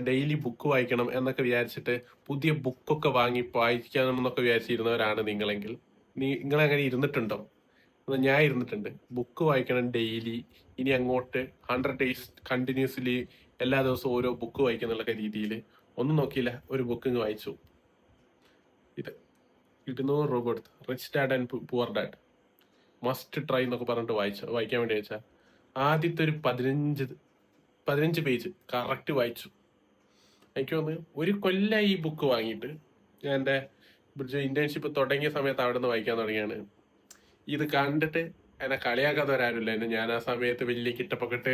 Daily book വായിക്കണം എന്നൊക്കെ വിചാരിച്ചിട്ട് പുതിയ ബുക്കൊക്കെ വാങ്ങി വായിക്കണം എന്നൊക്കെ വിചാരിച്ചിരുന്നവരാണ് നിങ്ങളെങ്കിൽ നിങ്ങളങ്ങനെ ഇരുന്നിട്ടുണ്ടോ? എന്നാൽ ഞാൻ ഇരുന്നിട്ടുണ്ട്. ബുക്ക് വായിക്കണം ഡെയിലി. ഇനി അങ്ങോട്ട് 100 days കണ്ടിന്യൂസ്ലി എല്ലാ ദിവസവും ഓരോ ബുക്ക് വായിക്കുന്നുള്ള രീതിയിൽ ഒന്നും നോക്കിയില്ല, ഒരു ബുക്ക് ഇങ്ങ് വായിച്ചു. ഇത് 200 രൂപ കൊടുത്ത് rich dad and poor dad must try എന്നൊക്കെ പറഞ്ഞിട്ട് വായിക്കാൻ വേണ്ടി വെച്ചാൽ ആദ്യത്തെ ഒരു 15 പേജ് കറക്റ്റ് വായിച്ചു. എനിക്ക് തോന്നുന്നു ഒരു കൊല്ലം ഈ ബുക്ക് വാങ്ങിയിട്ട്. ഞാൻ എൻ്റെ ഇന്റേൺഷിപ്പ് തുടങ്ങിയ സമയത്ത് അവിടെ നിന്ന് വായിക്കാൻ തുടങ്ങിയാണ്. ഇത് കണ്ടിട്ട് എന്നെ കളിയാക്കാത്തവരാരുമില്ല. ഞാൻ ആ സമയത്ത് വലിയ കിട്ടപ്പൊക്കെട്ട്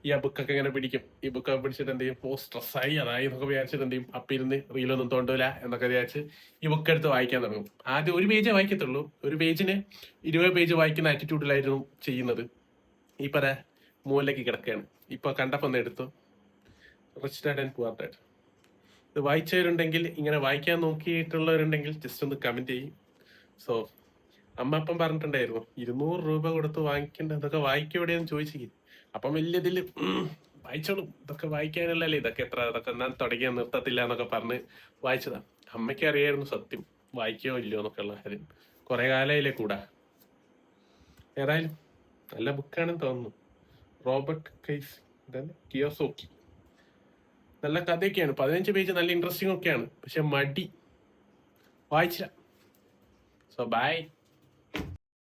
ഈ ആ ബുക്കൊക്കെ ഇങ്ങനെ പിടിക്കും. ഈ ബുക്കൊക്കെ പിടിച്ചിട്ട് എന്ത് ചെയ്യും, സ്ട്രെസ്സായി അതായി എന്നൊക്കെ വിചാരിച്ചിട്ട് എന്ത് ചെയ്യും, അപ്പിരുന്ന് റീലൊന്നും തോണ്ടൂല എന്നൊക്കെ വിചാരിച്ച് ഈ ബുക്ക് എടുത്ത് വായിക്കാൻ തുടങ്ങും. ആദ്യം ഒരു പേജേ വായിക്കത്തുള്ളൂ. ഒരു പേജിന് 20 പേജ് വായിക്കുന്ന ആറ്റിറ്റ്യൂഡിലായിരുന്നു ചെയ്യുന്നത്. ഇപ്പൊ മൂലയ്ക്ക് കിടക്കുകയാണ്. ഇപ്പൊ കണ്ടപ്പോ ഒന്ന് എടുത്തു rich dad and poor dad. ഇത് വായിച്ചവരുണ്ടെങ്കിൽ, ഇങ്ങനെ വായിക്കാൻ നോക്കിയിട്ടുള്ളവരുണ്ടെങ്കിൽ ജസ്റ്റ് ഒന്ന് കമന്റ് ചെയ്യും. സോ അമ്മ അപ്പം പറഞ്ഞിട്ടുണ്ടായിരുന്നു 200 രൂപ കൊടുത്ത് വാങ്ങിക്കേണ്ട ഇതൊക്കെ വായിക്കെവിടെയെന്ന് ചോദിച്ചിരിക്കും. അപ്പം വലിയ വായിച്ചോളും, ഇതൊക്കെ വായിക്കാനല്ലേ, ഇതൊക്കെ ഞാൻ തുടങ്ങിയാൽ നിർത്തത്തില്ല എന്നൊക്കെ പറഞ്ഞ് വായിച്ചതാ. അമ്മയ്ക്ക് അറിയായിരുന്നു സത്യം വായിക്കോ ഇല്ലയോ എന്നൊക്കെ ഉള്ള കാര്യം. കുറെ കാലമായില്ലേ കൂടാ. ഏതായാലും നല്ല ബുക്കാണെന്ന് തോന്നുന്നു. റോബർട്ട് കിയോസോക്കി. നല്ല കഥയൊക്കെയാണ്. 15 പേജ് നല്ല ഇൻട്രസ്റ്റിംഗ് ഒക്കെയാണ്. പക്ഷെ മടി, വായിച്ചില്ല. So by.